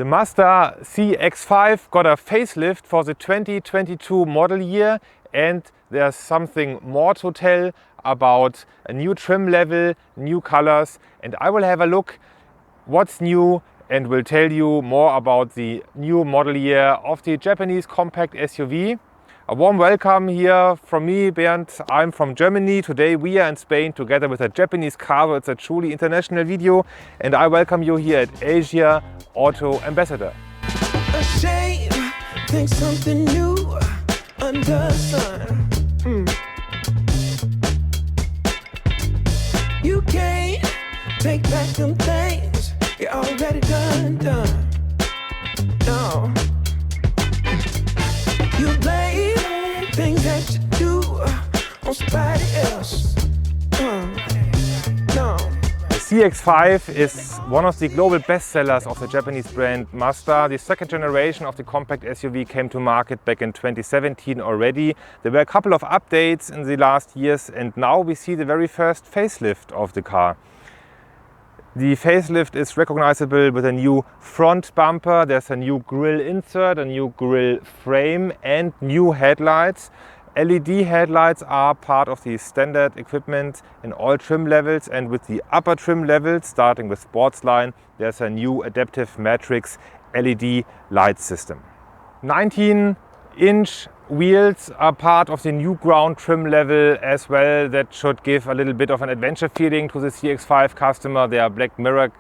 The Mazda CX-5 got a facelift for the 2022 model year, and there's something more to tell about a new trim level, new colors, and I will have a look what's new and will tell you more about the new model year of the Japanese compact SUV. A warm welcome here from me, Bernd. I'm from Germany. Today we are in Spain together with a Japanese car, so it's a truly international video, and I welcome you here at Asia Auto Ambassador. A shame, think something new under the sun. You can't take back them things you already done. No. You blame things that you do on somebody else. No. The CX-5 is one of the global bestsellers of the Japanese brand Mazda. The second generation of the compact SUV came to market back in 2017 already. There were a couple of updates in the last years, and now we see the very first facelift of the car. The facelift is recognizable with a new front bumper, there's a new grille insert, a new grille frame and new headlights. LED headlights are part of the standard equipment in all trim levels, and with the upper trim levels, starting with Sports line, there's a new adaptive matrix LED light system. 19-inch wheels are part of the Newground trim level as well. That should give a little bit of an adventure feeling to the CX-5 customer. There are black mirror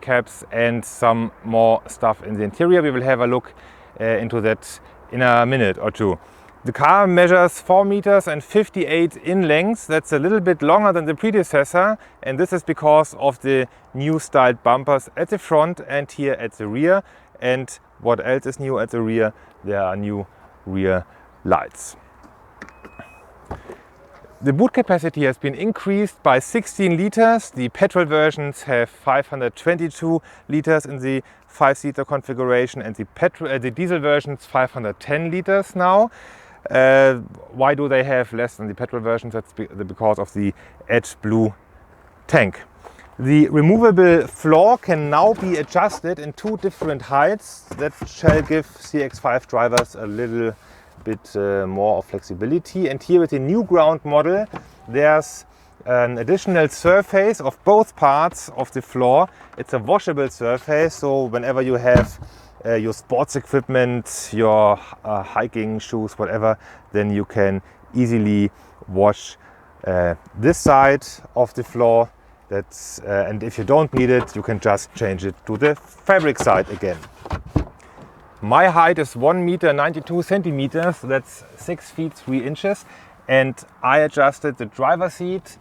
caps and some more stuff in the interior. We will have a look into that in a minute or two. The car measures 4 meters and 58 in length. That's a little bit longer than the predecessor, and this is because of the new styled bumpers at the front and here at the rear. And what else is new at the rear? There are new rear lights. The boot capacity has been increased by 16 liters. The petrol versions have 522 liters in the 5-seater configuration, and the diesel versions 510 liters now. Why do they have less than the petrol versions? That's because of the AdBlue tank. The removable floor can now be adjusted in 2 different heights. That shall give CX-5 drivers a little bit more of flexibility. And here with the Newground model, there's an additional surface of both parts of the floor. It's a washable surface, so whenever you have your sports equipment, your hiking shoes, whatever, then you can easily wash this side of the floor. And if you don't need it, you can just change it to the fabric side again. My height is 1 meter 92 centimeters, that's 6 feet 3 inches, and I adjusted the driver's seat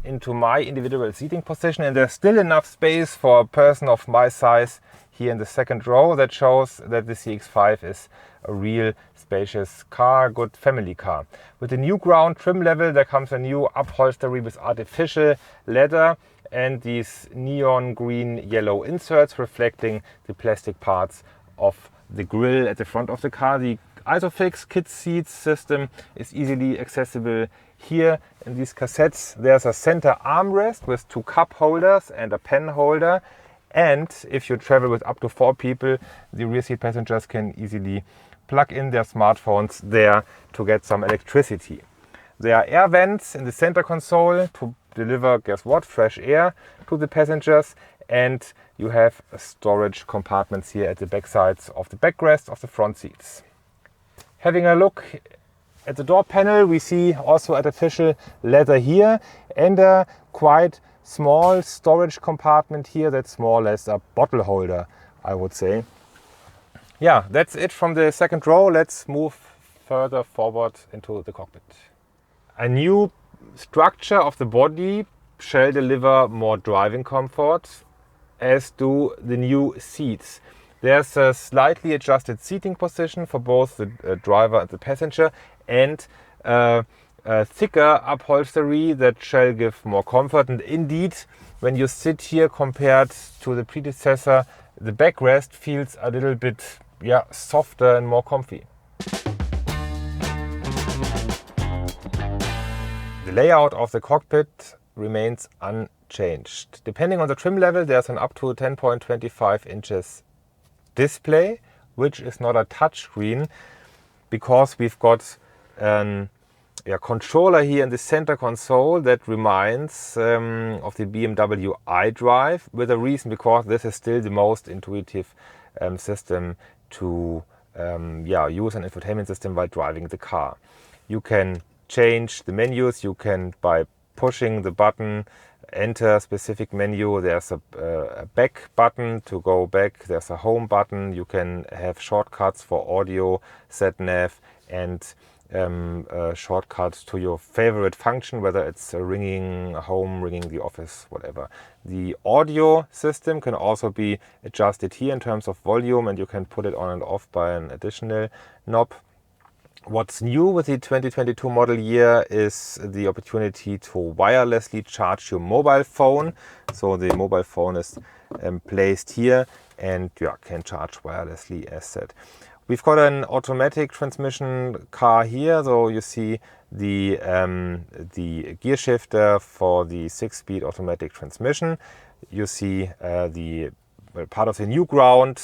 into my individual seating position, and there's still enough space for a person of my size here in the second row. That shows that the CX-5 is a real spacious car, good family car. With the Newground trim level, there comes a new upholstery with artificial leather and these neon green yellow inserts reflecting the plastic parts of the grille at the front of the car. The Isofix kid seats system is easily accessible here in these cassettes. There's a center armrest with 2 cup holders and a pen holder. And if you travel with up to 4 people, the rear seat passengers can easily plug in their smartphones there to get some electricity. There are air vents in the center console to deliver, guess what, fresh air to the passengers. And you have storage compartments here at the back sides of the backrest of the front seats. Having a look at the door panel, we see also artificial leather here and a quite small storage compartment here. That's more or less a bottle holder, I would say. Yeah, that's it from the second row. Let's move further forward into the cockpit. A new structure of the body shall deliver more driving comfort, as do the new seats. There's a slightly adjusted seating position for both the driver and the passenger, and a thicker upholstery that shall give more comfort. And indeed, when you sit here compared to the predecessor, the backrest feels a little bit softer and more comfy. The layout of the cockpit remains unchanged. Depending on the trim level, there's an up to 10.25 inches display, which is not a touchscreen, because we've got a controller here in the center console that reminds of the BMW iDrive, with a reason, because this is still the most intuitive system to use an infotainment system while driving the car. You can change the menus. You can, by pushing the button, enter a specific menu. There's a back button to go back. There's a home button. You can have shortcuts for audio, sat-nav, and shortcuts to your favorite function, whether it's ringing home, ringing the office, whatever. The audio system can also be adjusted here in terms of volume, and you can put it on and off by an additional knob. What's new with the 2022 model year is the opportunity to wirelessly charge your mobile phone. So the mobile phone is placed here and can charge wirelessly, as said. We've got an automatic transmission car here, so you see the gear shifter for the 6-speed automatic transmission. You see part of the Newground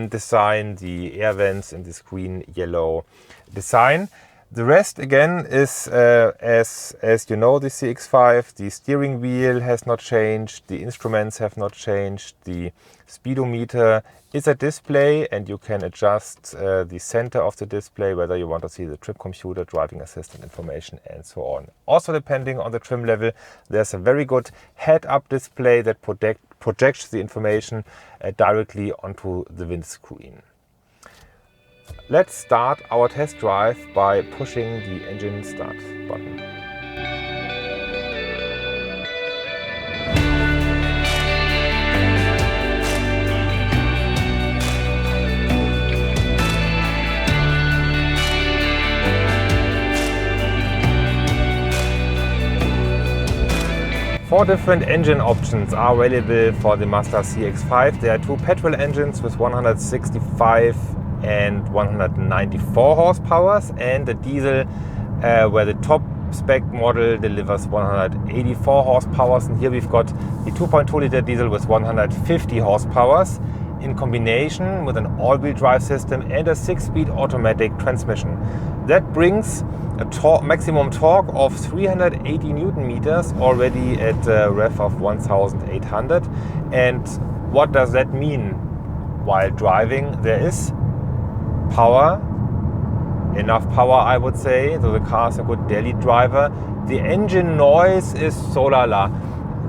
design, the air vents in this green yellow design. The rest again is as you know, the CX-5. The steering wheel has not changed, the instruments have not changed, the speedometer is a display, and you can adjust the center of the display, whether you want to see the trip computer, driving assistant information, and so on. Also, depending on the trim level, there's a very good head-up display that projects the information directly onto the windscreen. Let's start our test drive by pushing the engine start button. Four different engine options are available for the Mazda CX-5. There are two petrol engines with 165 and 194 horsepower, and the diesel where the top spec model delivers 184 horsepower. And here we've got the 2.2 liter diesel with 150 horsepower in combination with an all-wheel drive system and a 6-speed automatic transmission. That brings a maximum torque of 380 Newton meters already at a rev of 1800. And what does that mean while driving? There is power, enough power, I would say, so the car is a good daily driver. The engine noise is so la.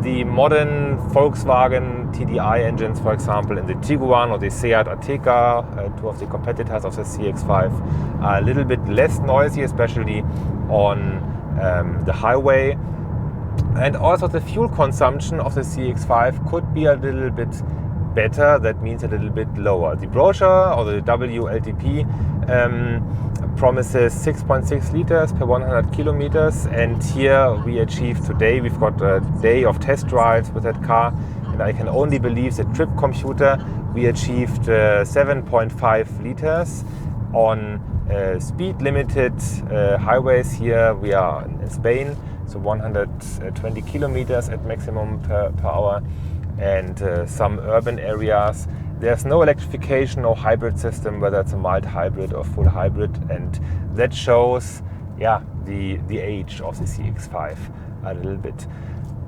The modern Volkswagen TDI engines, for example, in the Tiguan or the Seat Ateca, two of the competitors of the CX-5, are a little bit less noisy, especially on the highway. And also the fuel consumption of the CX-5 could be a little bit better, that means a little bit lower. The brochure or the WLTP promises 6.6 liters per 100 kilometers, and here we achieved today, we've got a day of test drives with that car, and I can only believe the trip computer, we achieved 7.5 liters on speed limited highways. Here we are in Spain, so 120 kilometers at maximum per hour. And some urban areas, there's no electrification, no hybrid system, whether it's a mild hybrid or full hybrid, and that shows the age of the CX-5 a little bit.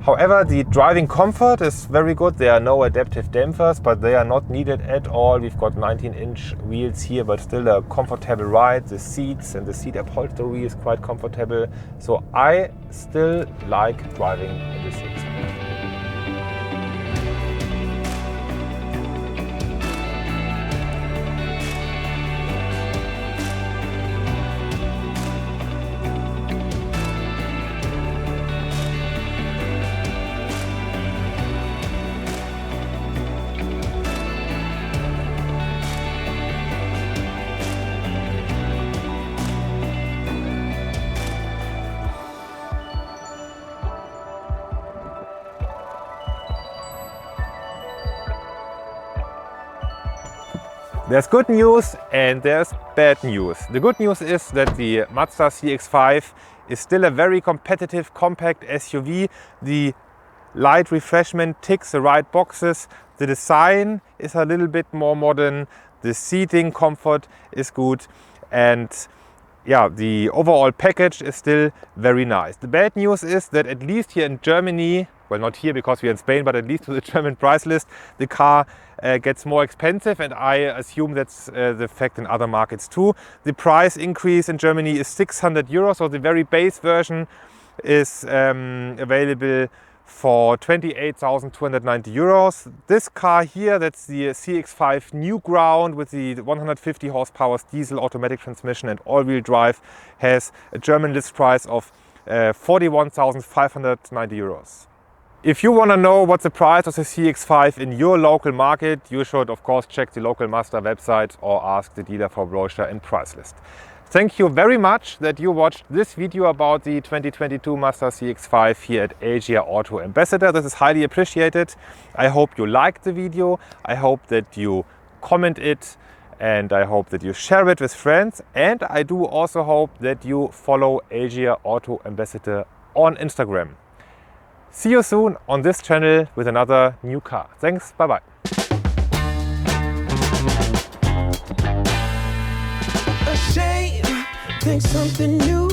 However, the driving comfort is very good. There are no adaptive dampers, but they are not needed at all. We've got 19-inch wheels here, but still a comfortable ride. The seats and the seat upholstery is quite comfortable, so I still like driving in the CX-5. There's good news and there's bad news. The good news is that the Mazda CX-5 is still a very competitive compact SUV. The light refreshment ticks the right boxes. The design is a little bit more modern. The seating comfort is good, and yeah, the overall package is still very nice. The bad news is that at least here in Germany, well, not here because we're in Spain, but at least to the German price list, the car gets more expensive, and I assume that's the fact in other markets too. The price increase in Germany is 600 euros, so the very base version is available for 28,290 euros. This car here, that's the CX-5 Newground with the 150 horsepower diesel automatic transmission and all-wheel drive, has a German list price of 41,590 euros. If you want to know what's the price of the CX-5 in your local market, you should of course check the local Mazda website or ask the dealer for brochure and price list. Thank you very much that you watched this video about the 2022 Mazda CX-5 here at Asia Auto Ambassador. This is highly appreciated. I hope you liked the video. I hope that you comment it, and I hope that you share it with friends. And I do also hope that you follow Asia Auto Ambassador on Instagram. See you soon on this channel with another new car. Thanks, bye bye. A shame, think something new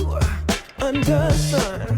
under sun.